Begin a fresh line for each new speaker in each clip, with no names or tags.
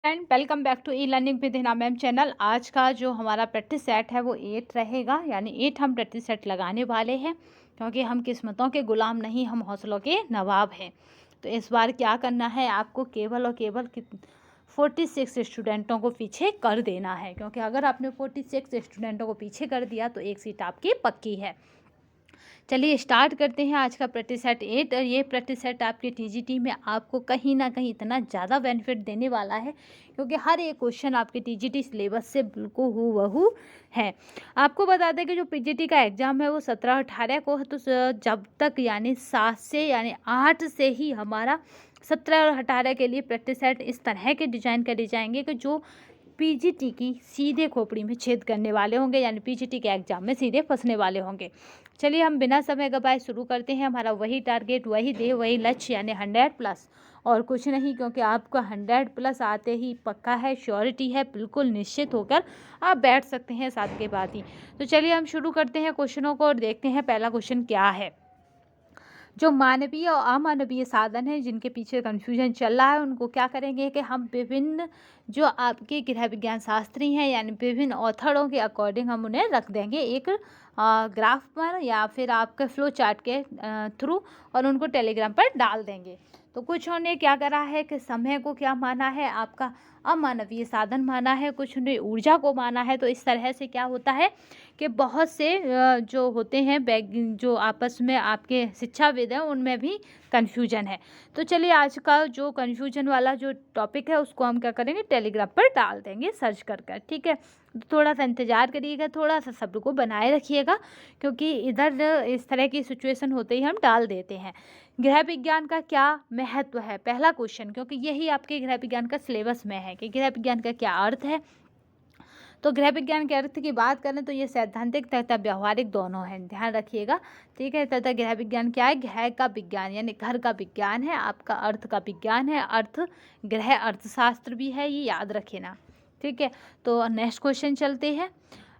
And welcome back to e learning with Hina ma'am channel. आज का जो हमारा प्रैक्टिस सेट है वो 8 रहेगा, यानी 8 हम प्रैक्टिस सेट लगाने वाले हैं क्योंकि हम किस्मतों के गुलाम नहीं, हम हौसलों के नवाब हैं। तो इस बार क्या करना है, आपको केवल और केवल 46 स्टूडेंटों को पीछे कर देना है, क्योंकि अगर आपने 46 स्टूडेंटों को पीछे कर दिया तो एक सीट आपकी पक्की है। चलिए स्टार्ट करते हैं आज का प्रैक्टिस सेट 8। और ये प्रैक्टिस सेट आपके टीजीटी में आपको कहीं ना कहीं इतना ज़्यादा बेनिफिट देने वाला है क्योंकि हर एक क्वेश्चन आपके टीजीटी सिलेबस से बिल्कुल हूबहू है। आपको बता दें कि जो पीजीटी का एग्ज़ाम है वो 17-18 को है, तो जब तक यानी 7 से यानी 8 से ही हमारा 17 और 18 के लिए प्रैक्टिस सेट इस तरह के डिज़ाइन करे जाएंगे कि जो पीजीटी की सीधे खोपड़ी में छेद करने वाले होंगे, यानी पीजीटी के एग्ज़ाम में सीधे फंसने वाले होंगे। चलिए हम बिना समय गवाए शुरू करते हैं। हमारा वही टारगेट, वही ध्येय, वही लक्ष्य, यानी 100+ और कुछ नहीं, क्योंकि आपका 100+ आते ही पक्का है, श्योरिटी है, बिल्कुल निश्चित होकर आप बैठ सकते हैं साथ के बाद ही। तो चलिए हम शुरू करते हैं क्वेश्चनों को और देखते हैं पहला क्वेश्चन क्या है। जो मानवीय और अमानवीय साधन हैं जिनके पीछे कन्फ्यूजन चल रहा है, उनको क्या करेंगे कि हम विभिन्न जो आपके गृह विज्ञान शास्त्री हैं यानी विभिन्न ऑथरों के अकॉर्डिंग हम उन्हें रख देंगे एक ग्राफ पर या फिर आपके फ्लो चार्ट के थ्रू, और उनको टेलीग्राम पर डाल देंगे। तो कुछ ने क्या करा है कि समय को क्या माना है, आपका अमानवीय साधन माना है, कुछ ने ऊर्जा को माना है। तो इस तरह से क्या होता है कि बहुत से जो होते हैं जो आपस में आपके शिक्षाविद हैं उनमें भी कन्फ्यूजन है। तो चलिए आज का जो कन्फ्यूजन वाला जो टॉपिक है उसको हम क्या करेंगे, टेलीग्राम पर डाल देंगे सर्च कर, ठीक है। तो थोड़ा सा इंतज़ार करिएगा, थोड़ा सा सब्र को बनाए रखिएगा, क्योंकि इधर इस तरह की सिचुएशन होते ही हम डाल देते हैं। गृह विज्ञान का क्या महत्व है, पहला क्वेश्चन, क्योंकि यही आपके गृह विज्ञान का सिलेबस में है कि गृह विज्ञान का क्या अर्थ है। तो गृह विज्ञान के अर्थ की बात करें तो ये सैद्धांतिक तथा व्यवहारिक दोनों हैं, ध्यान रखिएगा, ठीक है। तथा गृह विज्ञान क्या है, गृह का विज्ञान यानी घर का विज्ञान है, आपका अर्थ का विज्ञान है, अर्थ गृह अर्थशास्त्र भी है, ये याद रखिए, ठीक है। तो नेक्स्ट क्वेश्चन चलते हैं।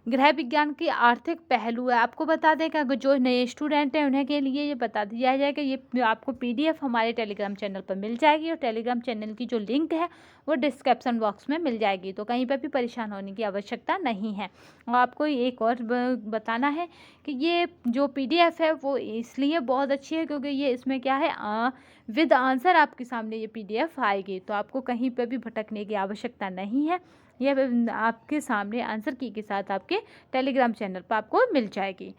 गृह विज्ञान की आर्थिक पहलू है। आपको बता दें कि अगर जो नए स्टूडेंट हैं उन्हें के लिए ये बता दिया जाए कि ये आपको पीडीएफ हमारे टेलीग्राम चैनल पर मिल जाएगी, और टेलीग्राम चैनल की जो लिंक है वो डिस्क्रिप्शन बॉक्स में मिल जाएगी, तो कहीं पर भी परेशान होने की आवश्यकता नहीं है। और आपको एक और बताना है कि ये जो पीडीएफ है वो इसलिए बहुत अच्छी है क्योंकि ये इसमें क्या है, विद आंसर आपके सामने ये पीडीएफ आएगी, तो आपको कहीं पर भी भटकने की आवश्यकता नहीं है। ये आपके सामने आंसर की के साथ आपके टेलीग्राम चैनल पर आपको मिल जाएगी।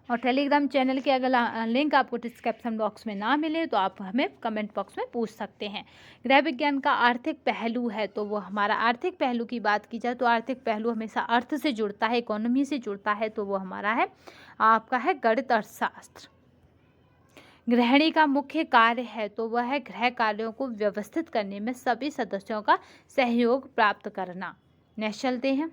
और टेलीग्राम चैनल के अगर लिंक आपको डिस्क्रिप्शन बॉक्स में ना मिले तो आप हमें कमेंट बॉक्स में पूछ सकते हैं। गृह विज्ञान का आर्थिक पहलू है, तो वो हमारा आर्थिक पहलू की बात की जाए तो आर्थिक पहलू हमेशा अर्थ से जुड़ता है, इकोनॉमी से जुड़ता है, तो वो हमारा है आपका है गणित अर्थशास्त्र। गृहिणी का मुख्य कार्य है, तो वह है गृह कार्यों को व्यवस्थित करने में सभी सदस्यों का सहयोग प्राप्त करना। नेक्स्ट चलते हैं।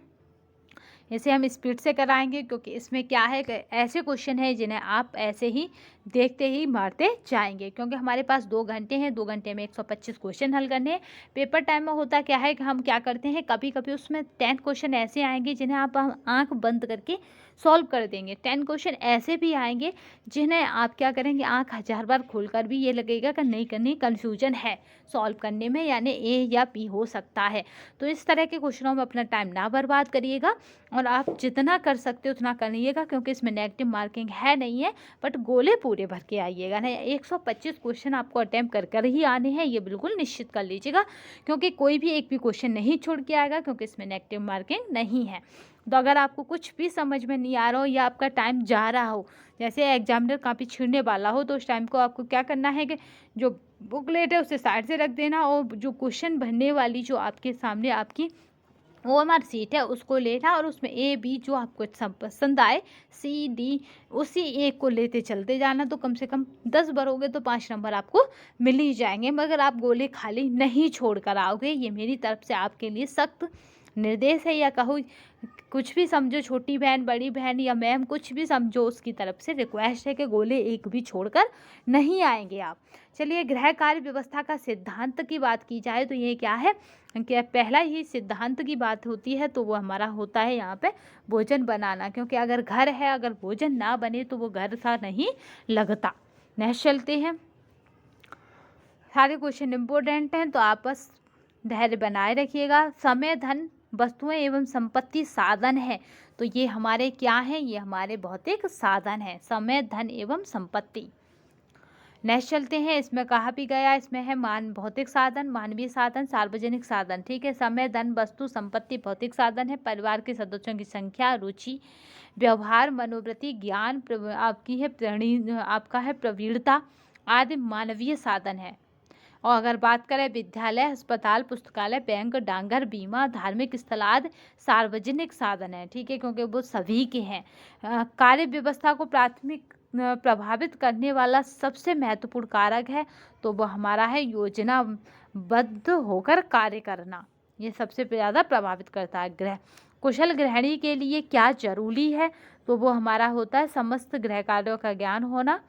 इसे हम स्पीड से कराएंगे क्योंकि इसमें क्या है कि ऐसे क्वेश्चन है जिन्हें आप ऐसे ही देखते ही मारते जाएंगे, क्योंकि हमारे पास 2 घंटे हैं, 2 घंटे में 125 क्वेश्चन हल करने हैं। पेपर टाइम में होता क्या है कि हम क्या करते हैं, कभी कभी उसमें 10 क्वेश्चन ऐसे आएंगे जिन्हें आप आंख बंद करके सॉल्व कर देंगे। 10 क्वेश्चन ऐसे भी आएंगे जिन्हें आप क्या करेंगे, आंख 1000 बार खोलकर भी ये लगेगा कि नहीं करनी, कन्फ्यूजन है सॉल्व करने में, यानी ए या बी हो सकता है। तो इस तरह के क्वेश्चनों में अपना टाइम ना बर्बाद करिएगा, और आप जितना कर सकते हो उतना करिएगा, क्योंकि इसमें नेगेटिव मार्किंग है नहीं है, बट गोले पूरे भर के आइएगा ना। 125 क्वेश्चन आपको अटैम्प्ट कर कर ही आने हैं, ये बिल्कुल निश्चित कर लीजिएगा, क्योंकि कोई भी एक भी क्वेश्चन नहीं छोड़ के आएगा, क्योंकि इसमें नेगेटिव मार्किंग नहीं है। तो अगर आपको कुछ भी समझ में नहीं आ रहा हो या आपका टाइम जा रहा हो, जैसे एग्जामिनर कॉपी छीनने वाला हो, तो उस टाइम को आपको क्या करना है कि जो बुकलेट है उसे साइड से रख देना, और जो क्वेश्चन भरने वाली जो आपके सामने आपकी OMR सीट है उसको लेना, और उसमें A B जो आपको पसंद आए, C D उसी एक को लेते चलते जाना। तो कम से कम 10 भरोगे तो 5 नंबर आपको मिल ही जाएंगे, मगर आप गोले खाली नहीं छोड़ कर आओगे। ये मेरी तरफ से आपके लिए सख्त निर्देश है, या कहो कुछ भी समझो, छोटी बहन, बड़ी बहन या मैम, कुछ भी समझो, उसकी तरफ से रिक्वेस्ट है कि गोले एक भी छोड़कर नहीं आएंगे आप। चलिए गृह कार्य व्यवस्था का सिद्धांत की बात की जाए तो ये क्या है कि पहला ही सिद्धांत की बात होती है, तो वो हमारा होता है यहाँ पे भोजन बनाना, क्योंकि अगर घर है, अगर भोजन ना बने तो वो घर सा नहीं लगता। नेक्स्ट चलते हैं। सारे क्वेश्चन इंपॉर्टेंट हैं, तो आप बस धैर्य बनाए रखिएगा। समय, धन, वस्तुएं एवं संपत्ति साधन है, तो ये हमारे क्या हैं? ये हमारे भौतिक साधन है, समय, धन एवं संपत्ति। नेक्स्ट चलते हैं, इसमें कहा भी गया, इसमें है भौतिक साधन, मानवीय साधन, सार्वजनिक साधन। ठीक है, समय, धन, वस्तु, संपत्ति भौतिक साधन है। परिवार के सदस्यों की संख्या, रुचि, व्यवहार, मनोवृत्ति, ज्ञान, आपकी है आपका है प्रवीणता आदि मानवीय साधन है। और अगर बात करें विद्यालय, अस्पताल, पुस्तकालय, बैंक, डाकघर, बीमा, धार्मिक स्थल आदि सार्वजनिक साधन है। ठीक है, क्योंकि वो सभी के हैं। कार्य व्यवस्था को प्रभावित करने वाला सबसे महत्वपूर्ण कारक है, तो वो हमारा है योजनाबद्ध होकर कार्य करना। ये सबसे ज़्यादा प्रभावित करता है। कुशल गृहिणी के लिए क्या जरूरी है? तो वो हमारा होता है समस्त गृह कार्यों का ज्ञान होना।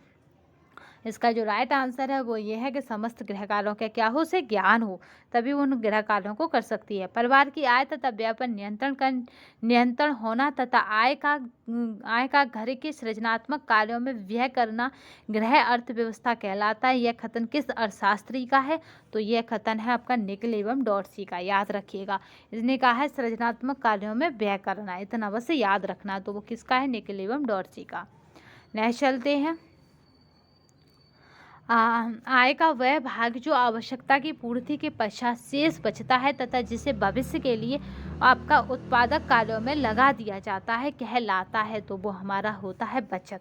इसका जो राइट आंसर है वो ये है कि समस्त गृह कार्यों का क्या हो, उसे ज्ञान हो, तभी वो उन गृह कार्यों को कर सकती है। परिवार की आय तथा व्यय पर नियंत्रण होना तथा आय का घर के सृजनात्मक कार्यों में व्यय करना गृह अर्थव्यवस्था कहलाता है। यह कथन किस अर्थशास्त्री का है? तो यह कथन है आपका निकल एवं डॉर्सी का, याद रखिएगा। इसने कहा है सृजनात्मक कार्यों में व्यय करना, इतना बस याद रखना। तो वो किसका है? निकल एवं डॉर्सी का। नेक्स्ट चलते हैं, आय का वह भाग जो आवश्यकता की पूर्ति के पश्चात शेष बचता है तथा जिसे भविष्य के लिए आपका उत्पादक कार्यों में लगा दिया जाता है कहलाता है, तो वो हमारा होता है बचत,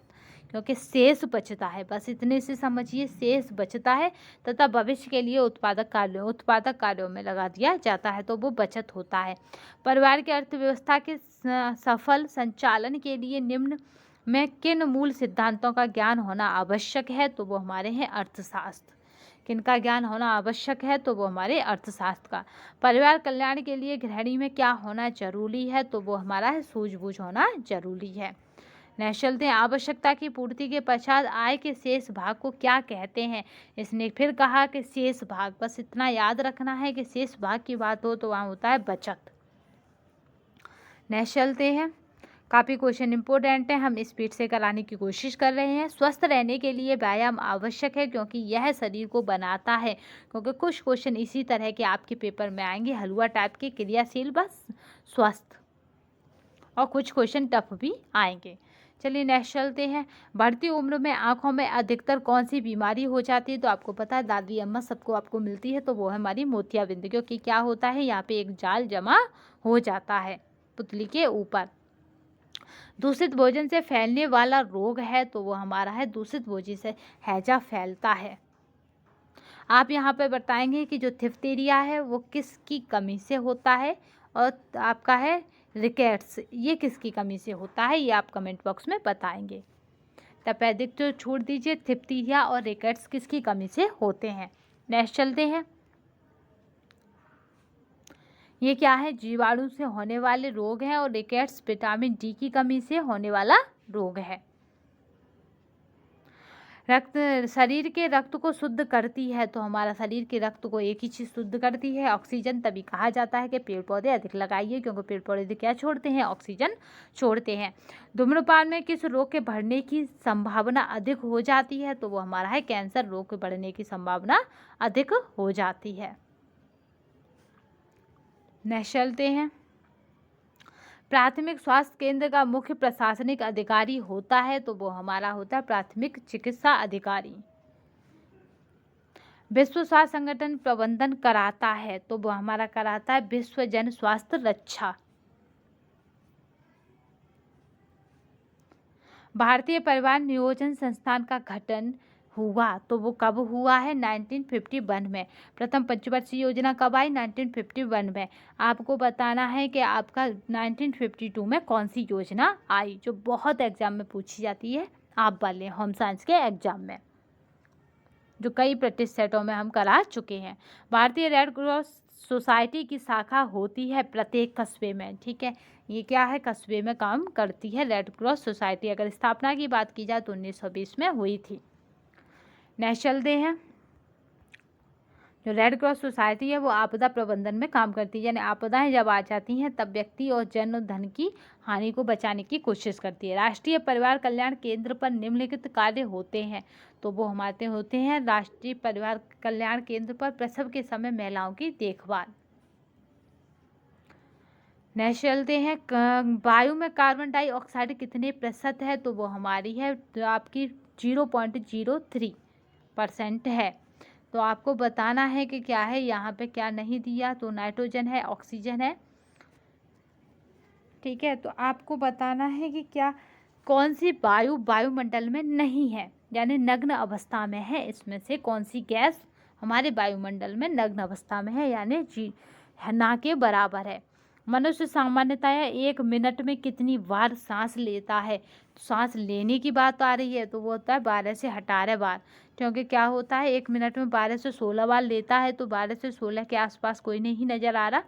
क्योंकि शेष बचता है। बस इतने से समझिए, शेष बचता है तथा भविष्य के लिए उत्पादक कार्यों में लगा दिया जाता है, तो वो बचत होता है। परिवार की अर्थव्यवस्था के सफल संचालन के लिए निम्न में किन मूल सिद्धांतों का ज्ञान होना आवश्यक है? तो वो हमारे हैं अर्थशास्त्र। किनका ज्ञान होना आवश्यक है? तो वो हमारे अर्थशास्त्र का। परिवार कल्याण के लिए गृहिणी में क्या होना जरूरी है? तो वो हमारा है सूझबूझ होना जरूरी है। नेक्स्ट चलते हैं, आवश्यकता की पूर्ति के पश्चात आय के शेष भाग को क्या कहते हैं? इसने फिर कहा कि शेष भाग, बस इतना याद रखना है कि शेष भाग की बात हो तो वहाँ होता है बचत। नेक्स्ट चलते हैं, काफ़ी क्वेश्चन इंपॉर्टेंट है, हम स्पीड से कराने की कोशिश कर रहे हैं। स्वस्थ रहने के लिए व्यायाम आवश्यक है क्योंकि यह शरीर को बनाता है, क्योंकि कुछ क्वेश्चन इसी तरह के आपके पेपर में आएंगे, हलवा टाइप के, क्रियाशील बस स्वस्थ, और कुछ क्वेश्चन टफ भी आएंगे। चलिए नेक्स्ट चलते हैं, बढ़ती उम्र में आँखों में अधिकतर कौन सी बीमारी हो जाती है? तो आपको पता है दादी अम्मा सबको आपको मिलती है, तो वो है हमारी मोतियाबिंद, क्योंकि क्या होता है यहाँ पे एक जाल जमा हो जाता है पुतली के ऊपर। दूषित भोजन से फैलने वाला रोग है, तो वो हमारा है दूषित भोजन से हैजा फैलता है। आप यहाँ पे बताएंगे कि जो डिप्थीरिया है वो किसकी कमी से होता है, और आपका है रिकेट्स, ये किसकी कमी से होता है, ये आप कमेंट बॉक्स में बताएंगे। तपेदिक तो छोड़ दीजिए, डिप्थीरिया और रिकेट्स किसकी कमी से होते हैं। नेक्स्ट चलते हैं, ये क्या है? जीवाणु से होने वाले रोग हैं, और रिकेट्स विटामिन डी की कमी से होने वाला रोग है। रक्त शरीर के रक्त को शुद्ध करती है, तो हमारा शरीर के रक्त को एक ही चीज़ शुद्ध करती है, ऑक्सीजन। तभी कहा जाता है कि पेड़ पौधे अधिक लगाइए, क्योंकि पेड़ पौधे क्या छोड़ते हैं? ऑक्सीजन छोड़ते हैं। धूम्रपान में किस रोग के बढ़ने की संभावना अधिक हो जाती है? तो वो हमारा है कैंसर रोग के बढ़ने की संभावना अधिक हो जाती है। नेक्स्ट चलते हैं, प्राथमिक स्वास्थ्य केंद्र का मुख्य प्रशासनिक अधिकारी होता है, तो वो हमारा होता है प्राथमिक चिकित्सा अधिकारी। विश्व स्वास्थ्य संगठन प्रबंधन कराता है, तो वो हमारा कराता है विश्व जन स्वास्थ्य रक्षा। भारतीय परिवार नियोजन संस्थान का गठन हुआ, तो वो कब हुआ है? 1951 में। प्रथम पंचवर्षीय योजना कब आई? 1951 में। आपको बताना है कि आपका 1952 में कौन सी योजना आई, जो बहुत एग्जाम में पूछी जाती है आप वाले होम साइंस के एग्जाम में, जो कई प्रैक्टिस सेटों में हम करा चुके हैं। भारतीय रेड क्रॉस सोसाइटी की शाखा होती है प्रत्येक कस्बे में। ठीक है, ये क्या है? कस्बे में काम करती है रेड क्रॉस सोसाइटी। अगर स्थापना की बात की जाए तो 1920 में हुई थी। नेक्स्ट चलते हैं, जो रेड क्रॉस सोसाइटी है वो आपदा प्रबंधन में काम करती है, यानी आपदाएं जब आ जाती हैं तब व्यक्ति और जन धन की हानि को बचाने की कोशिश करती है। राष्ट्रीय परिवार कल्याण केंद्र पर निम्नलिखित कार्य होते हैं, तो वो हमारे होते हैं राष्ट्रीय परिवार कल्याण केंद्र पर प्रसव के समय महिलाओं की देखभाल। नेक्स्ट चलते हैं, वायु में कार्बन डाइऑक्साइड कितने प्रतिशत है, तो वो हमारी है आपकी 0.03% है। तो आपको बताना है कि क्या है, यहाँ पे क्या नहीं दिया, तो नाइट्रोजन है, ऑक्सीजन है, ठीक है। तो आपको बताना है कि क्या कौन सी वायु वायुमंडल में नहीं है, यानी नग्न अवस्था में है, इसमें से कौन सी गैस हमारे वायुमंडल में नग्न अवस्था में है, यानी जी ना के बराबर है। मनुष्य सामान्यतः 1 मिनट में कितनी बार सांस लेता है, तो सांस लेने की बात आ रही है तो वो होता है 12 से 18 बार, क्योंकि क्या होता है 1 मिनट में 12 से 16 बार लेता है, तो 12 से 16 के आसपास कोई नहीं नज़र आ रहा,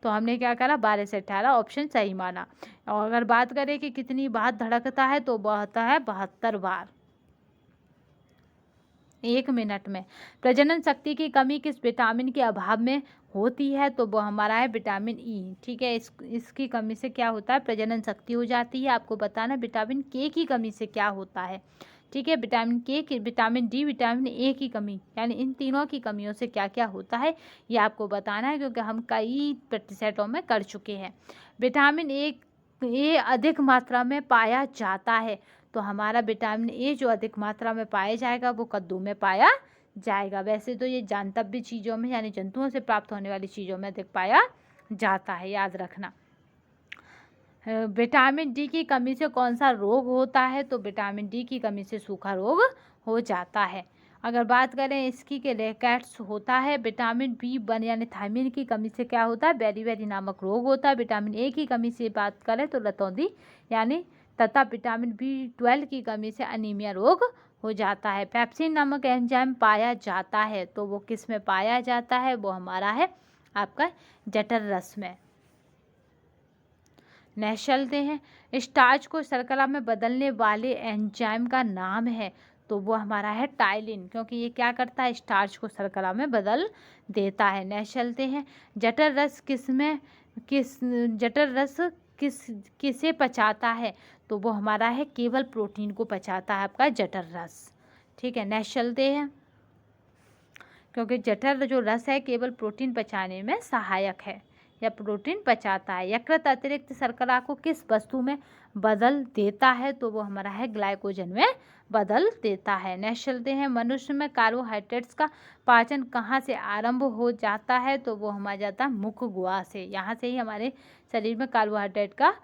तो हमने क्या करा 12 से 18 ऑप्शन सही माना। और अगर बात करें कि कितनी बार धड़कता है, तो वह होता है 72 बार 1 मिनट में। प्रजनन शक्ति की कमी किस विटामिन के अभाव में होती है, तो वो हमारा है विटामिन ई, ठीक है। इसकी कमी से क्या होता है, प्रजनन शक्ति हो जाती है। आपको बताना विटामिन के की कमी से क्या होता है, ठीक है। विटामिन के की, विटामिन डी, विटामिन ए की कमी, यानी इन तीनों की कमियों से क्या क्या होता है, ये आपको बताना है, क्योंकि हम कई प्रतिशतों में कर चुके हैं। विटामिन ए अधिक मात्रा में पाया जाता है, तो हमारा विटामिन ए जो अधिक मात्रा में पाया जाएगा वो कद्दू में पाया जाएगा। वैसे तो ये जानतव्य चीज़ों में, यानी जंतुओं से प्राप्त होने वाली चीज़ों में अधिक पाया जाता है, याद रखना। विटामिन डी की कमी से कौन सा रोग होता है, तो विटामिन डी की कमी से सूखा रोग हो जाता है। अगर बात करें इसकी के रिकेट्स होता है। विटामिन B1 यानी थायमिन की कमी से क्या होता है, बेरी नामक रोग होता है। विटामिन ए की कमी से बात करें तो रतौंधी यानी तथा विटामिन B12 की कमी से अनीमिया रोग हो जाता है। पेप्सिन नामक एंजाइम पाया जाता है, तो वो किस में पाया जाता है, वो हमारा है आपका जठर रस में। नेक्स्ट चलते हैं, स्टार्च को शर्करा में बदलने वाले एंजाइम का नाम है, तो वो हमारा है टाइलिन, क्योंकि ये क्या करता है, स्टार्च को शर्करा में बदल देता है। नेक्स्ट चलते हैं, जठर रस किसे पचाता है, तो वो हमारा है केवल प्रोटीन को पचाता है आपका जठर रस, ठीक है। नेक्स्ट चलते हैं, क्योंकि जठर जो रस है केवल प्रोटीन पचाने में सहायक है या प्रोटीन पचाता है। यकृत अतिरिक्त शर्करा को किस वस्तु में बदल देता है, तो वो हमारा है ग्लाइकोजन में बदल देता है। नेक्स्ट चलते हैं, मनुष्य में कार्बोहाइड्रेट्स का पाचन कहाँ से आरंभ हो जाता है, तो वो हमारा जाता है मुख गुहा से। यहाँ से ही हमारे शरीर में कार्बोहाइड्रेट का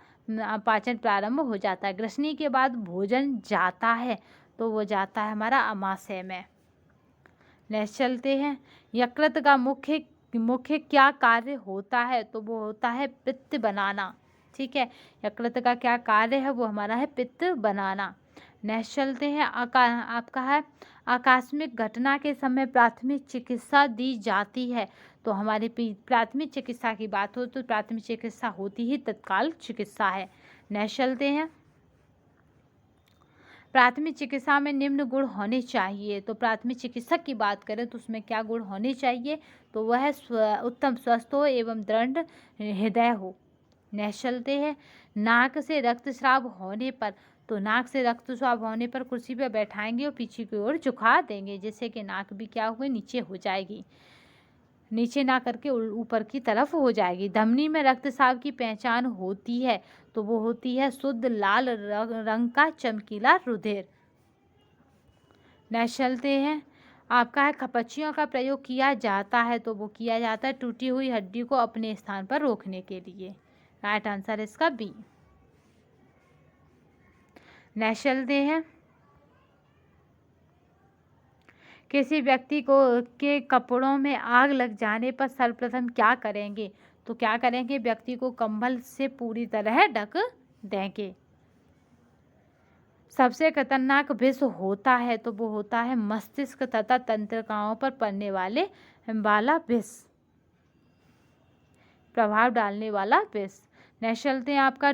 पाचन प्रारंभ हो जाता है। ग्रसनी के बाद भोजन जाता है, तो वो जाता है हमारा आमाशय में। नेक्स्ट चलते हैं, यकृत का मुख्य क्या कार्य होता है, तो वो होता है पित्त बनाना, ठीक है। यकृत का क्या कार्य है, वो हमारा है पित्त बनाना। नेक्स्ट चलते हैं, आपका है आकस्मिक घटना के समय प्राथमिक चिकित्सा दी जाती है, तो हमारी प्राथमिक चिकित्सा की बात हो तो प्राथमिक चिकित्सा होती ही तत्काल चिकित्सा है। नेक्स्ट चलते हैं, प्राथमिक चिकित्सा में निम्न गुण होने चाहिए, तो प्राथमिक चिकित्सक की बात करें तो उसमें क्या गुण होने चाहिए, तो वह उत्तम स्वस्थ हो एवं दृढ़ हृदय हो। नेक्स्ट चलते हैं, नाक से रक्तस्राव होने पर, तो नाक से रक्तस्राव होने पर कुर्सी पर बैठाएंगे और पीछे की ओर झुका देंगे, जिससे कि नाक भी क्या हुए नीचे हो जाएगी, नीचे ना करके ऊपर की तरफ हो जाएगी। धमनी में रक्तस्राव की पहचान होती है, तो वो होती है शुद्ध लाल रंग का चमकीला रुधिर। नेक्स्ट चलते हैं, आपका है खपच्चियों का प्रयोग किया जाता है, तो वो किया जाता है टूटी हुई हड्डी को अपने स्थान पर रोकने के लिए। राइट आंसर इसका बी। नेक्स्ट चलते हैं, किसी व्यक्ति को के कपड़ों में आग लग जाने पर सर्वप्रथम क्या करेंगे, तो क्या करेंगे, व्यक्ति को कंबल से पूरी तरह ढक देंगे। सबसे खतरनाक विष होता है, तो वो होता है मस्तिष्क तथा तंत्रिकाओं पर पड़ने वाला विष, प्रभाव डालने वाला विष। नेक्स्ट चलते हैं, आपका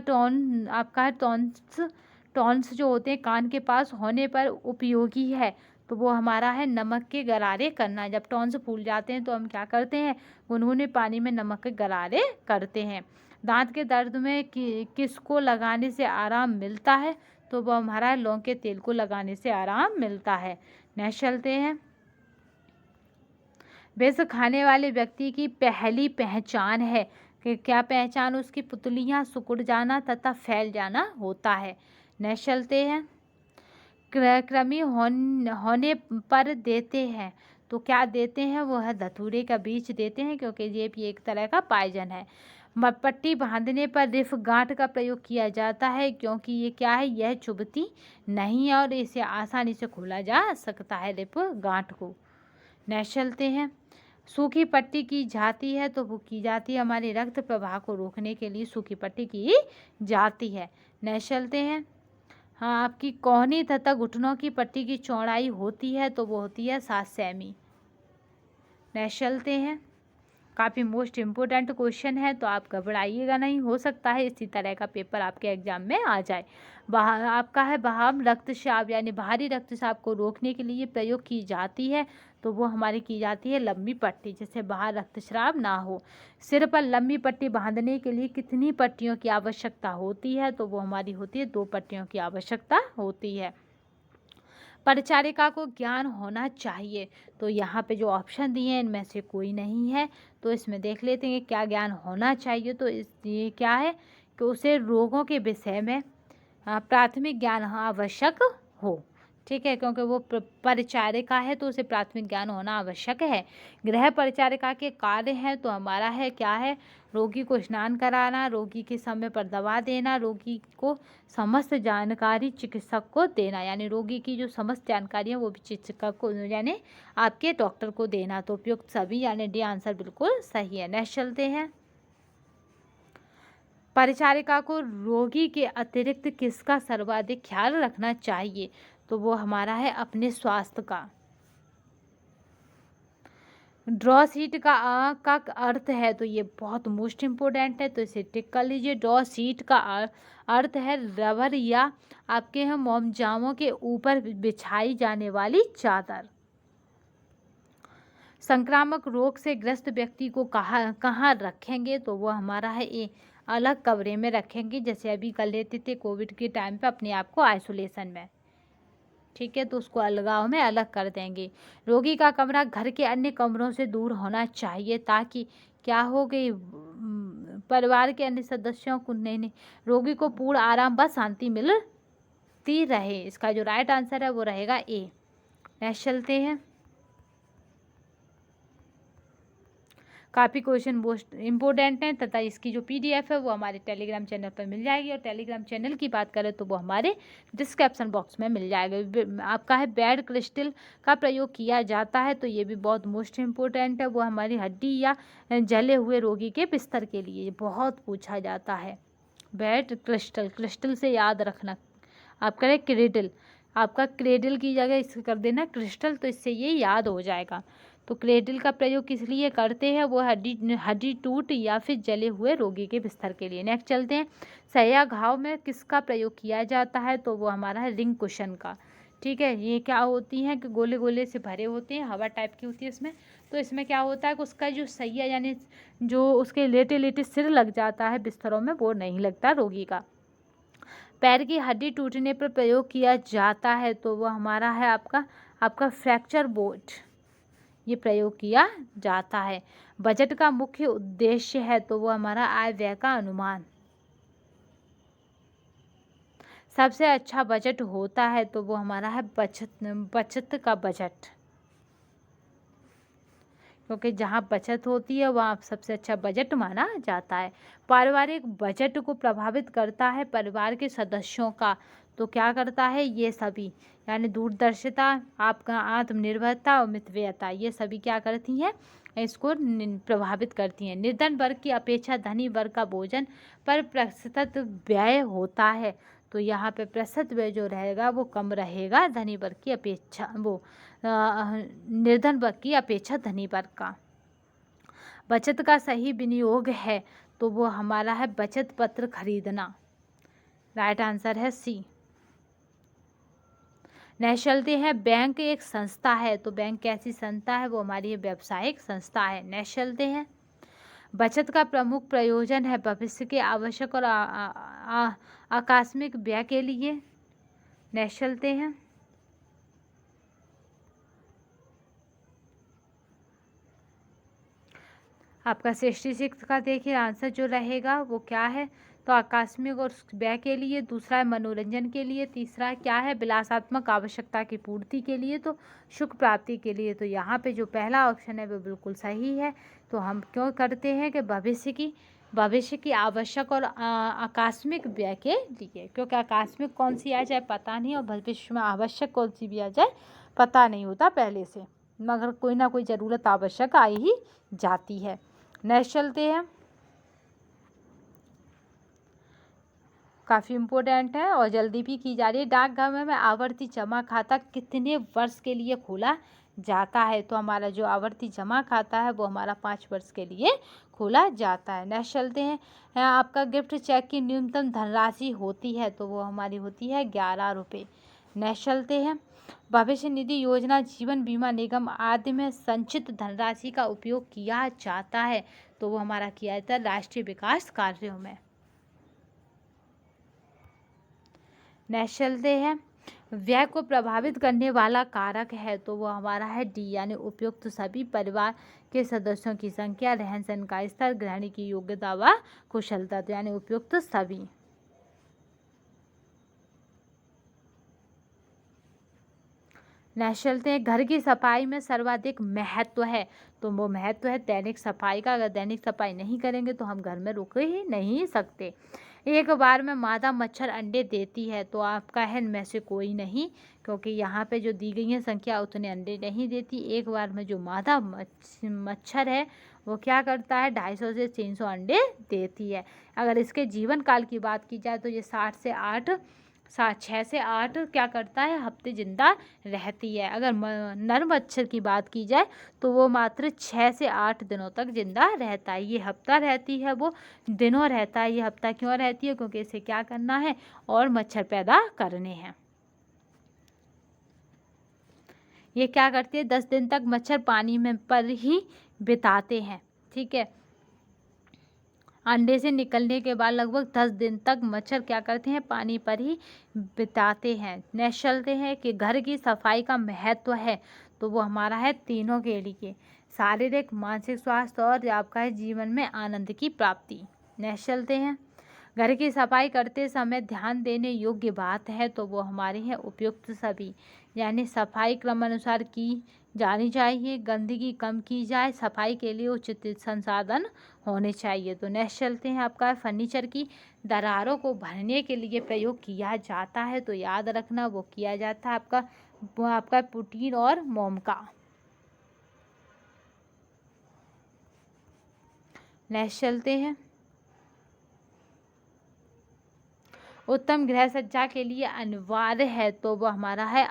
टॉन्स जो होते हैं कान के पास होने पर उपयोगी है, तो वो हमारा है नमक के गरारे करना। जब टॉन्स फूल जाते हैं तो हम क्या करते हैं, गुनगुने पानी में नमक के गरारे करते हैं। दांत के दर्द में किसको लगाने से आराम मिलता है, तो वो हमारा लौंग के तेल को लगाने से आराम मिलता है। नेक्स्ट चलते हैं, विष खाने वाले व्यक्ति की पहली पहचान है, कि क्या पहचान उसकी? पुतलियाँ सिकुड़ जाना तथा फैल जाना होता है। नेक्स्ट चलते हैं। कृमि होने पर देते हैं, तो क्या देते हैं? वो है धतूरे का बीज देते हैं, क्योंकि ये भी एक तरह का पायजन है। पट्टी बांधने पर रिफ गांठ का प्रयोग किया जाता है, क्योंकि ये क्या है? यह चुभती नहीं है और इसे आसानी से खोला जा सकता है, रिफ गांठ को। नेक्स्ट चलते हैं। सूखी पट्टी की जाती है, तो वो की जाती है हमारे रक्त प्रवाह को रोकने के लिए सूखी पट्टी की जाती है। नेक्स्ट चलते हैं। हाँ, आपकी कोहनी तथा घुटनों की पट्टी की चौड़ाई होती है, तो वो होती है 7 सेमी। नेक्स्ट चलते हैं। काफ़ी मोस्ट इम्पोर्टेंट क्वेश्चन है, तो आप घबराइएगा नहीं, हो सकता है इसी तरह का पेपर आपके एग्जाम में आ जाए। आपका है बहाम रक्तस्राव यानी बाहरी रक्तस्राव को रोकने के लिए प्रयोग की जाती है, तो वो हमारी की जाती है लंबी पट्टी, जिससे बाहर रक्तस्राव ना हो। सिर पर लंबी पट्टी बांधने के लिए कितनी पट्टियों की आवश्यकता होती है? तो वो हमारी होती है 2 पट्टियों की आवश्यकता होती है। परिचारिका को ज्ञान होना चाहिए, तो यहाँ पे जो ऑप्शन दिए हैं इनमें से कोई नहीं है, तो इसमें देख लेते हैं क्या ज्ञान होना चाहिए। तो ये क्या है कि उसे रोगों के विषय में प्राथमिक ज्ञान आवश्यक हो। ठीक है, क्योंकि वो परिचारिका है तो उसे प्राथमिक ज्ञान होना आवश्यक है। गृह परिचारिका के कार्य हैं, तो हमारा है क्या है? रोगी को स्नान कराना, रोगी के समय पर दवा देना, रोगी को समस्त जानकारी चिकित्सक को देना, यानी रोगी की जो समस्त जानकारी है वो भी चिकित्सक को यानी आपके डॉक्टर को देना। तो उपयुक्त सभी यानी डी आंसर बिल्कुल सही है। नेक्स्ट चलते हैं। परिचारिका को रोगी के अतिरिक्त किसका सर्वाधिक ख्याल रखना चाहिए? तो वो हमारा है अपने स्वास्थ्य का। ड्रॉ सीट का अर्थ है, तो ये बहुत मोस्ट इम्पोर्टेंट है, तो इसे टिक कर लीजिए। ड्रॉ सीट का अर्थ है रबर या आपके यहाँ मोमजामों के ऊपर बिछाई जाने वाली चादर। संक्रामक रोग से ग्रस्त व्यक्ति को कहाँ रखेंगे? तो वो हमारा है ये अलग कमरे में रखेंगे, जैसे अभी कर लेते थे कोविड के टाइम पे अपने आप को आइसोलेशन में। ठीक है, तो उसको अलगाव में अलग कर देंगे। रोगी का कमरा घर के अन्य कमरों से दूर होना चाहिए, ताकि क्या हो गई परिवार के अन्य सदस्यों को नहीं रोगी को पूर्ण आराम व शांति मिलती रहे। इसका जो राइट आंसर है वो रहेगा ए। नेक्स्ट चलते हैं। काफ़ी क्वेश्चन मोस्ट इम्पोर्टेंट हैं तथा इसकी जो पीडीएफ है वो हमारे टेलीग्राम चैनल पर मिल जाएगी, और टेलीग्राम चैनल की बात करें तो वो हमारे डिस्क्रिप्शन बॉक्स में मिल जाएगा। आपका है बेड क्रिस्टल का प्रयोग किया जाता है, तो ये भी बहुत मोस्ट इम्पोर्टेंट है। वो हमारी हड्डी या जले हुए रोगी के बिस्तर के लिए बहुत पूछा जाता है। बेड क्रिस्टल, क्रिस्टल से याद रखना। आप करें क्रेडल, आपका क्रेडल की जगह इसको कर देना क्रिस्टल, तो इससे ये याद हो जाएगा। तो क्रेडल का प्रयोग किस लिए करते हैं? वो हड्डी टूट या फिर जले हुए रोगी के बिस्तर के लिए। नेक्स्ट चलते हैं। सैया घाव में किसका प्रयोग किया जाता है? तो वो हमारा है रिंग कुशन का। ठीक है, ये क्या होती हैं कि गोले गोले से भरे होते हैं, हवा टाइप की होती है इसमें। तो इसमें क्या होता है कि उसका जो सैया यानी जो उसके लेटे लेटे सिर लग जाता है बिस्तरों में, वो नहीं लगता रोगी का। पैर की हड्डी टूटने पर प्रयोग किया जाता है, तो वो हमारा है आपका फ्रैक्चर बोर्ड, ये प्रयोग किया जाता है। बजट का मुख्य उद्देश्य है, तो वो हमारा आय व्यय का अनुमान। सबसे अच्छा बजट होता है, तो वो हमारा है बचत का बजट, क्योंकि जहाँ बचत होती है वहाँ सबसे अच्छा बजट माना जाता है। पारिवारिक बजट को प्रभावित करता है परिवार के सदस्यों का, तो क्या करता है? ये सभी यानी दूरदर्शिता, आपका आत्मनिर्भरता और मितव्ययता, ये सभी क्या करती हैं? इसको प्रभावित करती हैं। निर्धन वर्ग की अपेक्षा धनी वर्ग का भोजन पर प्रतिशत व्यय होता है, तो यहाँ पे प्रतिशत व्यय जो रहेगा वो कम रहेगा धनी वर्ग की अपेक्षा, वो निर्धन वर्ग की अपेक्षा धनी वर्ग का। बचत का सही विनियोग है, तो वो हमारा है बचत पत्र खरीदना। राइट आंसर है सी। नेक्स्ट चलते हैं। बैंक एक संस्था है, तो बैंक कैसी संस्था है? वो हमारी व्यावसायिक संस्था है। नेक्स्ट चलते हैं। बचत का प्रमुख प्रयोजन है भविष्य के आवश्यक और आकस्मिक व्यय के लिए। नेक्स्ट चलते हैं। आपका 66 का देखिए आंसर जो रहेगा वो क्या है, तो आकस्मिक और व्यय के लिए, दूसरा है मनोरंजन के लिए, तीसरा क्या है विलासात्मक आवश्यकता की पूर्ति के लिए, तो सुख प्राप्ति के लिए। तो यहाँ पे जो पहला ऑप्शन है वो बिल्कुल सही है। तो हम क्यों करते हैं कि भविष्य की आवश्यक और आकस्मिक व्यय के लिए, क्योंकि आकस्मिक कौन सी आ जाए पता नहीं, और भविष्य में आवश्यक कौन सी भी आ जाए पता नहीं होता पहले से, मगर कोई ना कोई ज़रूरत आवश्यक आ ही जाती है। नेक्स्ट चलते हैं, काफ़ी इम्पोर्टेंट है और जल्दी भी की जा रही है। डाकघर में आवर्ती जमा खाता कितने वर्ष के लिए खोला जाता है, तो हमारा जो आवर्ती जमा खाता है वो हमारा 5 वर्ष के लिए खोला जाता है। नेक्स्ट चलते हैं, आपका गिफ्ट चेक की न्यूनतम धनराशि होती है, तो वो हमारी होती है 11 रुपये। नेक्स्ट चलते हैं, भविष्य निधि योजना, जीवन बीमा निगम आदि में संचित धनराशि का उपयोग किया जाता है, तो वो हमारा किया जाता है राष्ट्रीय विकास कार्यों में। नेक्स्ट चलते हैं, व्यय को प्रभावित करने वाला कारक है, तो वो हमारा है डी, यानी उपयुक्त सभी परिवार के सदस्यों की संख्या, रहन सहन का स्तर, ग्रहण की योग्यता व कुशलता, तो यानी उपयुक्त सभी। नेक्स्ट चलते हैं, घर की सफाई में सर्वाधिक महत्व है, तो वो महत्व है दैनिक सफाई का। अगर दैनिक सफाई नहीं करेंगे तो हम घर में रुक ही नहीं सकते। एक बार में मादा मच्छर अंडे देती है, तो आपका है इनमें से कोई नहीं, क्योंकि यहाँ पे जो दी गई है संख्या उतने अंडे नहीं देती। एक बार में जो मादा मच्छर है वो क्या करता है 250 से 300 अंडे देती है। अगर इसके जीवन काल की बात की जाए तो ये 6 से 8 क्या करता है हफ्ते जिंदा रहती है। अगर नर मच्छर की बात की जाए तो वो मात्र 6 से 8 दिनों तक जिंदा रहता है। ये हफ्ता रहती है, वो दिनों रहता है। ये हफ्ता क्यों रहती है, क्योंकि इसे क्या करना है और मच्छर पैदा करने हैं। ये क्या करती है 10 दिन तक मच्छर पानी में पर ही बिताते हैं, ठीक है। अंडे से निकलने के बाद लगभग 10 दिन तक मच्छर क्या करते हैं पानी पर ही बिताते हैं। नेक्स्ट चलते हैं कि घर की सफाई का महत्व है, तो वो हमारा है तीनों के लिए, शारीरिक, मानसिक स्वास्थ्य और आपका है जीवन में आनंद की प्राप्ति। नेक्स्ट चलते हैं, घर की सफाई करते समय ध्यान देने योग्य बात है, तो वो हमारे हैं उपयुक्त सभी, यानी सफाई क्रमानुसार की जानी चाहिए, गंदगी कम की जाए, सफाई के लिए उचित संसाधन होने चाहिए। तो नेक्स्ट चलते हैं, आपका फर्नीचर की दरारों को भरने के लिए प्रयोग किया जाता है, तो याद रखना वो किया जाता है आपका पुटीन और मोम का। नेक्स्ट चलते हैं, उत्तम गृह सज्जा के लिए अनिवार्य है, तो वो हमारा है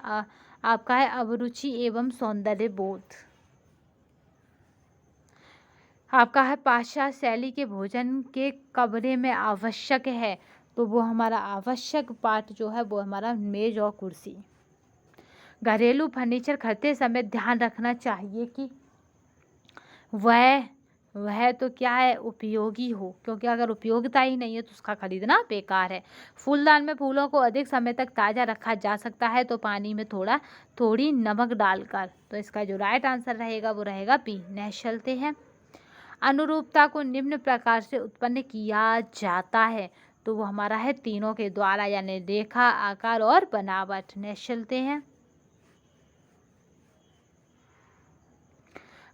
आपका है अभिरुचि एवं सौंदर्य बोध। आपका है पाश्चात्य शैली के भोजन के कमरे में आवश्यक है, तो वो हमारा आवश्यक पार्ट जो है वो हमारा मेज और कुर्सी। घरेलू फर्नीचर खरीदते समय ध्यान रखना चाहिए कि वह तो क्या है उपयोगी हो, क्योंकि अगर उपयोगिता ही नहीं है तो उसका खरीदना बेकार है। फूलदान में फूलों को अधिक समय तक ताज़ा रखा जा सकता है, तो पानी में थोड़ी नमक डालकर। तो इसका जो राइट आंसर रहेगा वो रहेगा बी। नेक्स्ट चलते हैं, अनुरूपता को निम्न प्रकार से उत्पन्न किया जाता है, तो वो हमारा है तीनों के द्वारा, यानी रेखा, आकार और बनावट। नेक्स्ट चलते हैं,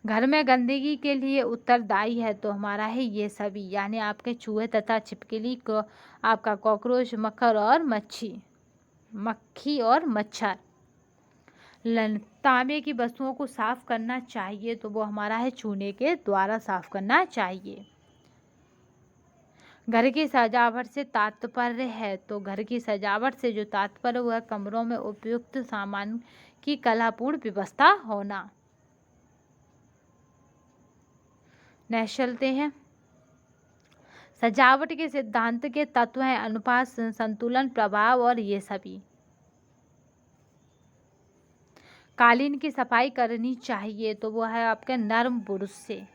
घर में गंदगी के लिए उत्तरदायी है, तो हमारा है ये सभी, यानी आपके चूहे तथा छिपकली को, आपका कॉकरोच, मक्खी और मच्छर। तांबे की वस्तुओं को साफ करना चाहिए, तो वो हमारा है चूने के द्वारा साफ करना चाहिए। घर की सजावट से तात्पर्य है, तो घर की सजावट से जो तात्पर्य हुआ कमरों में उपयुक्त सामान की कलापूर्ण व्यवस्था होना। नेक्स्ट चलते हैं, सजावट के सिद्धांत के तत्व हैं अनुपात, संतुलन, प्रभाव और ये सभी। कालीन की सफाई करनी चाहिए, तो वो है आपके नर्म बुरुश से।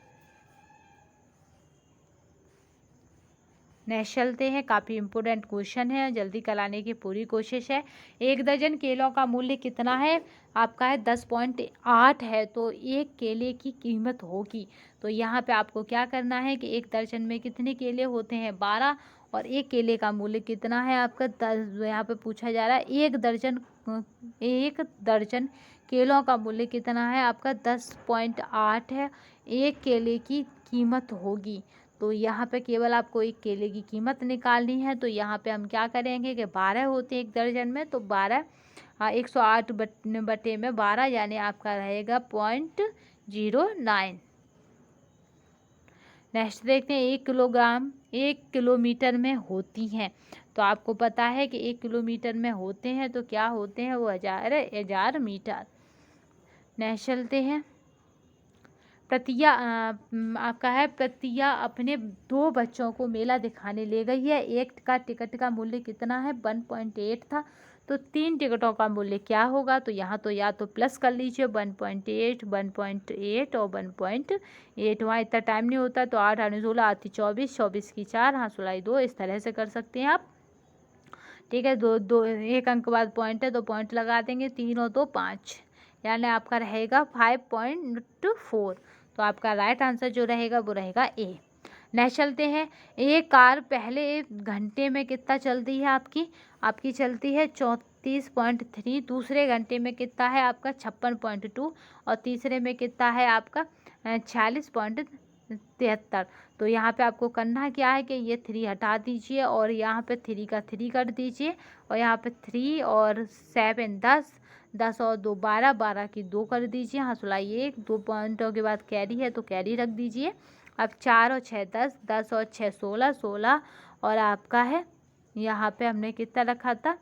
नेक्स्ट चलते हैं, काफ़ी इम्पोर्टेंट क्वेश्चन है, जल्दी कराने की पूरी कोशिश है। 1 दर्जन केलों का मूल्य कितना है? आपका है 10.8 है, तो एक केले की कीमत होगी। तो यहाँ पे आपको क्या करना है कि 1 दर्जन में कितने केले होते हैं? 12, और एक केले का मूल्य कितना है आपका? 10। यहाँ पे पूछा जा रहा है 1 दर्जन केलों का मूल्य कितना है आपका? 10.8 है, एक केले की कीमत होगी। तो यहाँ पे केवल आपको एक केले की कीमत निकालनी है। तो यहाँ पे हम क्या करेंगे कि 12 होते हैं 1 दर्जन में, तो 12 108 बटे में 12, यानी आपका रहेगा 0.09। नेक्स्ट देखते हैं, 1 किलोग्राम 1 किलोमीटर में होती हैं। तो आपको पता है कि 1 किलोमीटर में होते हैं तो क्या होते हैं? वो हजार मीटर। नेक्स्ट चलते हैं, प्रतिया आपका है, प्रतिया अपने 2 बच्चों को मेला दिखाने ले गई है। एक का टिकट का मूल्य कितना है? 1.8 था, तो 3 टिकटों का मूल्य क्या होगा? तो यहाँ तो या तो प्लस कर लीजिए 1.8, 1.8 और 1.8। वहाँ इतना टाइम नहीं होता, तो 8 8 16 आती 24, 24 की 4, हाँ 16 2, इस तरह से कर सकते हैं आप। ठीक है, दो दो एक अंक बाद पॉइंट है तो पॉइंट लगा देंगे, 3 और 2 5, यानी आपका रहेगा 5.4। तो आपका राइट आंसर जो रहेगा वो रहेगा ए। नेक्स्ट चलते हैं, एक कार पहले घंटे में कितना चलती है आपकी चलती है 34.3, दूसरे घंटे में कितना है आपका 56.2, और तीसरे में कितना है आपका 46.73। तो यहाँ पे आपको करना क्या है कि ये 3 हटा दीजिए और यहाँ पे 3 का 3 कर दीजिए, और यहाँ पे 3 और 7 10, 10 और 2 12, 12 की 2 कर दीजिए, हाँ 16 1, 2 पॉइंटों के बाद कैरी है तो कैरी रख दीजिए। अब 4 और 6 10, 10 और 6 16, 16, और आपका है यहाँ पे हमने कितना रखा था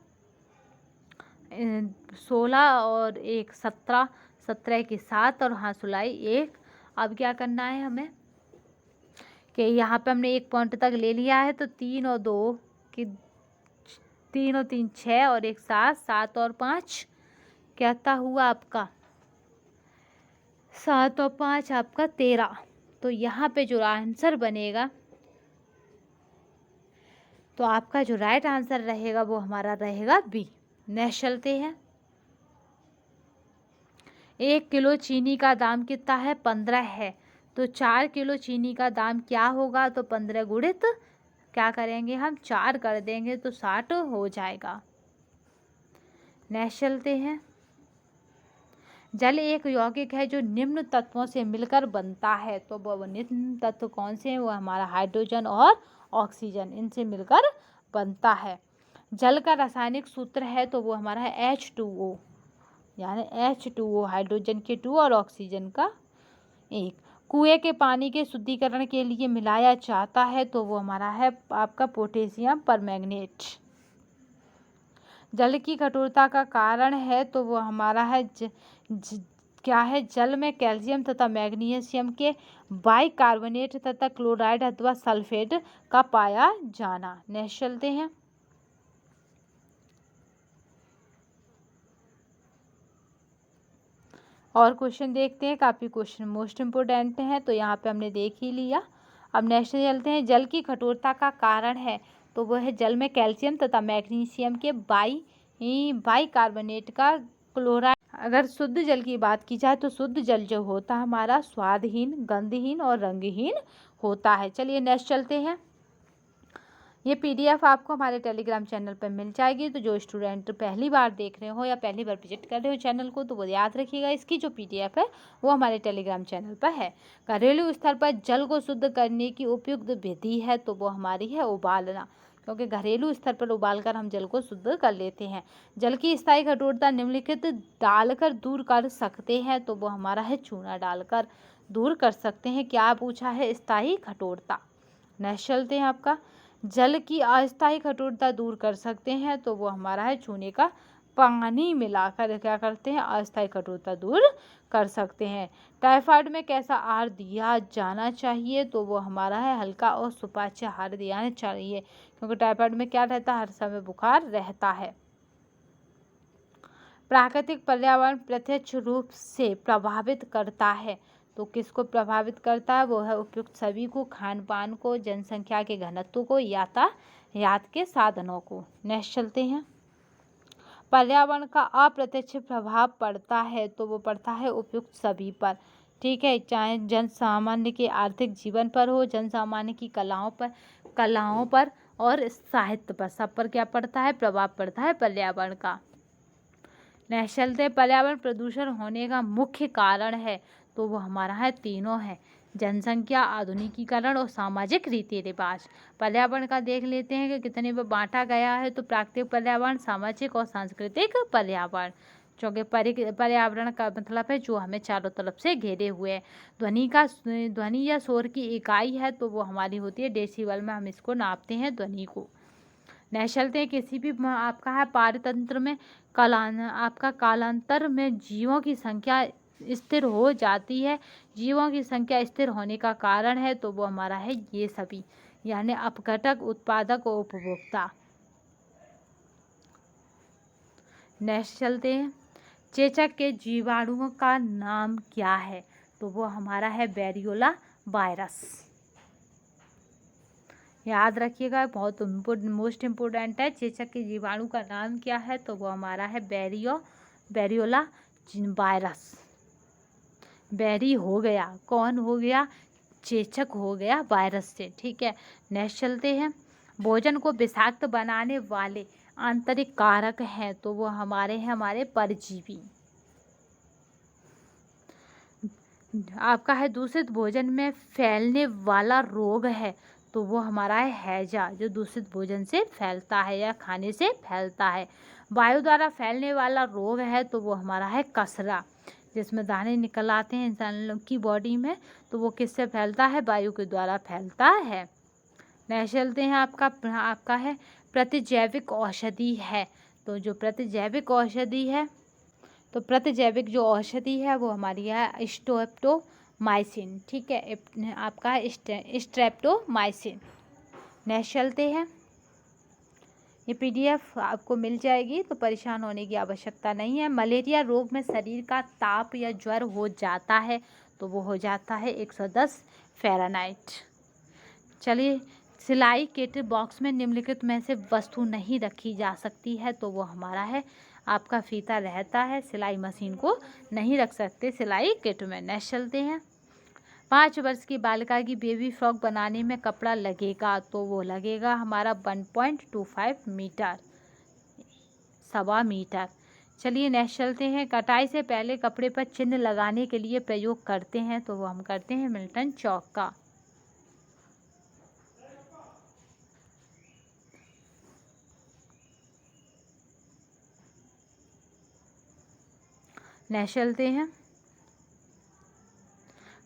16 और 1 17, 17 की 7, और हाँ 16 1। अब क्या करना है हमें कि यहाँ पे हमने 1 पॉइंट तक ले लिया है, तो 3 और 2 की 3 और 3 6, और 1 7, 7 और 5 क्या हुआ आपका 7 और 5 आपका 13। तो यहाँ पे जो आंसर बनेगा, तो आपका जो राइट आंसर रहेगा वो हमारा रहेगा बी। नेक्स्ट चलते हैं, 1 किलो चीनी का दाम कितना है? 15 है, तो 4 किलो चीनी का दाम क्या होगा? तो 15 गुणित क्या करेंगे हम 4 कर देंगे, तो 60 हो जाएगा। नेक्स्ट चलते हैं, जल एक यौगिक है जो निम्न तत्वों से मिलकर बनता है। तो वो निम्न तत्व कौन से हैं? वो हमारा हाइड्रोजन और ऑक्सीजन, इनसे मिलकर बनता है। जल का रासायनिक सूत्र है तो वो हमारा है H2O, यानी H2O, हाइड्रोजन के 2 और ऑक्सीजन का 1। कुएं के पानी के शुद्धिकरण के लिए मिलाया जाता है तो वो हमारा है आपका पोटेशियम परमैंगनेट। जल की कठोरता का कारण है तो वो हमारा है क्या है? जल में कैल्शियम तथा मैग्नीशियम के बाइकार्बोनेट तथा क्लोराइड अथवा सल्फेट का पाया जाना। नेक्स्ट चलते हैं, और क्वेश्चन देखते हैं, काफ़ी क्वेश्चन मोस्ट इम्पोर्टेंट हैं, तो यहाँ पे हमने देख ही लिया। अब नेक्स्ट चलते हैं, जल की कठोरता का कारण है तो वह है जल में कैल्शियम तथा मैग्नीशियम के बाइकार्बोनेट का क्लोराइड। अगर शुद्ध जल की बात की जाए तो शुद्ध जल जो होता है हमारा स्वादहीन, गंधहीन और रंगहीन होता है। चलिए नेक्स्ट चलते हैं, ये PDF आपको हमारे टेलीग्राम चैनल पर मिल जाएगी। तो जो स्टूडेंट पहली बार देख रहे हो या पहली बार विजिट कर रहे हो चैनल को, तो वो याद रखिएगा इसकी जो PDF है वो हमारे टेलीग्राम चैनल पर है। घरेलू स्तर पर जल को शुद्ध करने की उपयुक्त विधि है तो वो हमारी है उबालना, क्योंकि घरेलू स्तर पर उबालकर हम जल को शुद्ध कर लेते हैं। जल की स्थायी कठोरता निम्नलिखित डालकर दूर कर सकते हैं तो वो हमारा है चूना डालकर दूर कर सकते हैं। क्या पूछा है? स्थायी कठोरता। नेक्स्ट चलते हैं, आपका जल की अस्थायी कठोरता दूर कर सकते हैं तो वो हमारा है चूने का पानी मिलाकर क्या करते हैं? अस्थायी कठोरता दूर कर सकते हैं। टाइफाइड में कैसा आहार दिया जाना चाहिए? तो वो हमारा है हल्का और सुपाच्य आहार दिया चाहिए, क्योंकि टाइफाइड में क्या रहता है? हर समय बुखार रहता है। प्राकृतिक पर्यावरण प्रत्यक्ष रूप से प्रभावित करता है तो किसको प्रभावित करता है, वो है उपयुक्त सभी को, खान पान को, जनसंख्या के घनत्व को, यातायात के साधनों को। नेक्स्ट चलते हैं। पर्यावरण का अप्रत्यक्ष प्रभाव पड़ता है, तो वो पड़ता है उपयुक्त सभी पर, ठीक है, चाहे जन सामान्य के आर्थिक जीवन पर हो, जन सामान्य की कलाओं पर और साहित्य पर, सब पर क्या पड़ता है, प्रभाव पड़ता है पर्यावरण का। नेक्स्ट चलते हैं। पर्यावरण प्रदूषण होने का मुख्य कारण है, तो वो हमारा है तीनों है, जनसंख्या, आधुनिकीकरण और सामाजिक रीति रिवाज। पर्यावरण का देख लेते हैं कि कितने में बांटा गया है, तो प्राकृतिक पर्यावरण, सामाजिक और सांस्कृतिक पर्यावरण। क्योंकि पर्यावरण का मतलब है जो हमें चारों तरफ से घेरे हुए है। ध्वनि या शोर की इकाई है, तो वो हमारी होती है डेसिबल में, हम इसको नापते हैं ध्वनि को। नेक्स्ट चलते हैं। किसी भी आपका है पारतंत्र में आपका कालांतर में जीवों की संख्या स्थिर हो जाती है। जीवों की संख्या स्थिर होने का कारण है, तो वो हमारा है ये सभी, यानी अपघटक, उत्पादक और उपभोक्ता। नेक्स्ट चलते हैं। चेचक के जीवाणुओं का नाम क्या है, तो वो हमारा है वेरियोला वायरस। याद रखिएगा, बहुत मोस्ट इम्पोर्टेंट है। चेचक के जीवाणु का नाम क्या है, तो वो हमारा है वेरियोला वायरस। बैरी हो गया, कौन हो गया, चेचक हो गया वायरस से, ठीक है। नेक्स्ट चलते हैं। भोजन को विषाक्त बनाने वाले आंतरिक कारक हैं, तो वो हमारे परजीवी। आपका है दूषित भोजन में फैलने वाला रोग है, तो वो हमारा है हैजा, जो दूषित भोजन से फैलता है या खाने से फैलता है। वायु द्वारा फैलने वाला रोग है, तो वो हमारा है कसरा, जिसमें दाने निकल आते हैं इंसान की बॉडी में, तो वो किससे फैलता है, वायु के द्वारा फैलता है। नेक्स्ट चलते हैं। आपका है प्रतिजैविक औषधि है, तो जो प्रतिजैविक औषधि है, तो प्रतिजैविक जो औषधि है वो हमारी है स्ट्रेप्टोमाइसिन, ठीक है, आपका है स्ट्रेप्टोमाइसिन। नेक्स्ट चलते हैं। ये PDF आपको मिल जाएगी, तो परेशान होने की आवश्यकता नहीं है। मलेरिया रोग में शरीर का ताप या ज्वर हो जाता है, तो वो हो जाता है 110 फ़ारेनहाइट। चलिए, सिलाई किट बॉक्स में निम्नलिखित में से वस्तु नहीं रखी जा सकती है, तो वो हमारा है आपका फीता रहता है, सिलाई मशीन को नहीं रख सकते सिलाई किट में। नेक्स्ट चलते हैं। 5 वर्ष की बालिका की बेबी फ्रॉक बनाने में कपड़ा लगेगा, तो वो लगेगा हमारा 1.25 मीटर, 1.25 मीटर। चलिए नेक्स्ट चलते हैं। कटाई से पहले कपड़े पर चिन्ह लगाने के लिए प्रयोग करते हैं, तो वो हम करते हैं मिल्टन चौक का। नेक्स्ट चलते हैं।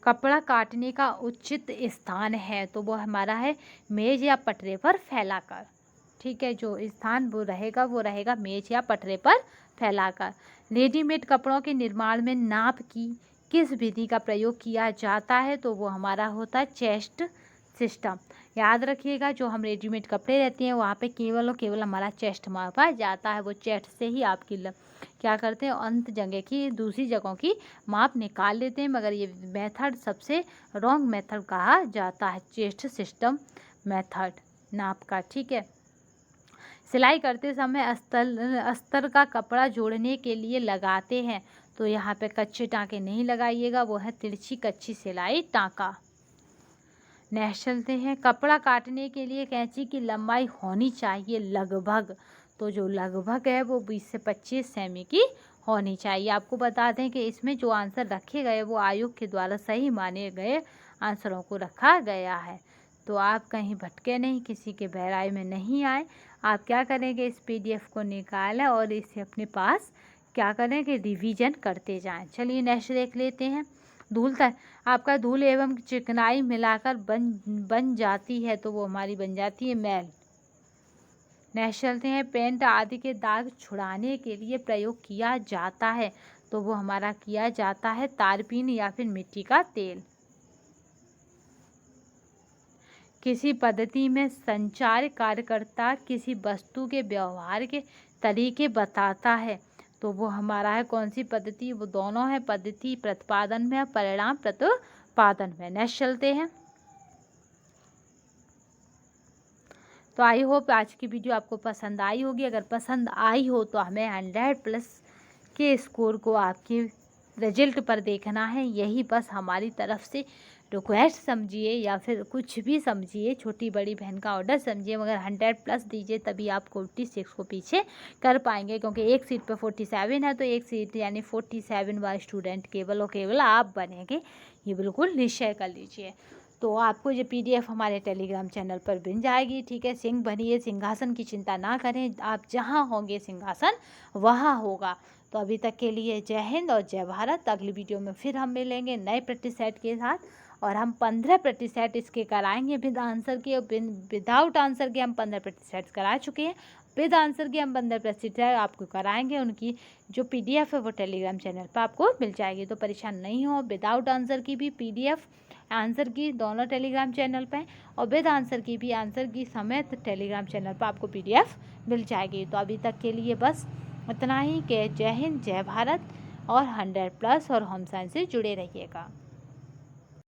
कपड़ा काटने का उचित स्थान है, तो वो हमारा है मेज या पटरे पर फैलाकर, ठीक है, जो स्थान वो रहेगा मेज या पटरे पर फैलाकर। रेडीमेड कपड़ों के निर्माण में नाप की किस विधि का प्रयोग किया जाता है, तो वो हमारा होता है चेस्ट सिस्टम। याद रखिएगा, जो हम रेडीमेड कपड़े रहते हैं वहाँ पे केवल और केवल हमारा चेस्ट मापा जाता है, वो चेस्ट से ही आपकी क्या करते हैं, अंत जगह की दूसरी जगहों की माप निकाल लेते हैं, मगर ये मेथड सबसे रॉन्ग मेथड कहा जाता है, चेस्ट सिस्टम मेथड नाप का, ठीक है। सिलाई करते समय अस्तर का कपड़ा जोड़ने के लिए लगाते हैं, तो यहाँ पे कच्चे टाँके नहीं लगाइएगा, वो है तिरछी कच्ची सिलाई टाँका। नेक्स्ट चलते हैं। कपड़ा काटने के लिए कैंची की लंबाई होनी चाहिए लगभग, तो जो लगभग है वो 20 से 25 सेमी की होनी चाहिए। आपको बता दें कि इसमें जो आंसर रखे गए वो आयोग के द्वारा सही माने गए आंसरों को रखा गया है, तो आप कहीं भटके नहीं, किसी के बहराई में नहीं आए। आप क्या करेंगे, इस PDF को निकालें और इसे अपने पास क्या करें कि रिवीजन करते जाएं। चलिए नेक्स्ट देख लेते हैं। आपका धूल एवं चिकनाई मिलाकर बन जाती है, तो वो हमारी बन जाती है मैल। नेक्स्ट चलते हैं। पेंट आदि के दाग छुड़ाने के लिए प्रयोग किया जाता है, तो वो हमारा किया जाता है तारपीन या फिर मिट्टी का तेल। किसी पद्धति में संचार कार्यकर्ता किसी वस्तु के व्यवहार के तरीके बताता है, तो वो हमारा है कौन सी पद्धति, वो दोनों है, पद्धति प्रतिपादन में, परिणाम प्रतिपादन में। नेक्स्ट चलते हैं। तो आई होप आज की वीडियो आपको पसंद आई होगी। अगर पसंद आई हो तो हमें 100+ के स्कोर को आपके रिजल्ट पर देखना है। यही बस हमारी तरफ से रिक्वेस्ट समझिए या फिर कुछ भी समझिए, छोटी बड़ी बहन का ऑर्डर समझिए, मगर 100+ दीजिए तभी आप 46 को पीछे कर पाएंगे, क्योंकि एक सीट पर 47 है, तो एक सीट यानी 47वां स्टूडेंट केवल और केवल आप बनेंगे, ये बिल्कुल निश्चय कर लीजिए। तो आपको ये PDF हमारे टेलीग्राम चैनल पर मिल जाएगी, ठीक है। सिंह बनिए, सिंहासन की चिंता ना करें, आप जहाँ होंगे सिंहासन वहाँ होगा। तो अभी तक के लिए जय हिंद और जय भारत। अगली वीडियो में फिर हम मिलेंगे नए प्रैक्टिस सेट के साथ, और हम 15 प्रैक्टिस सेट इसके कराएंगे विद आंसर के, और विदाउट आंसर के हम 15 प्रैक्टिस सेट करा चुके हैं। विद आंसर के हम 15 प्रैक्टिस सेट आपको कराएंगे। उनकी जो PDF है वो टेलीग्राम चैनल पर आपको मिल जाएगी, तो परेशान नहीं हो। विदाउट आंसर की भी PDF, आंसर की दोनों टेलीग्राम चैनल पे, और विद आंसर की भी, आंसर की समेत टेलीग्राम चैनल पर आपको PDF मिल जाएगी। तो अभी तक के लिए बस इतना ही कि जय हिंद जय भारत, और 100+ और होम साइंस से जुड़े रहिएगा।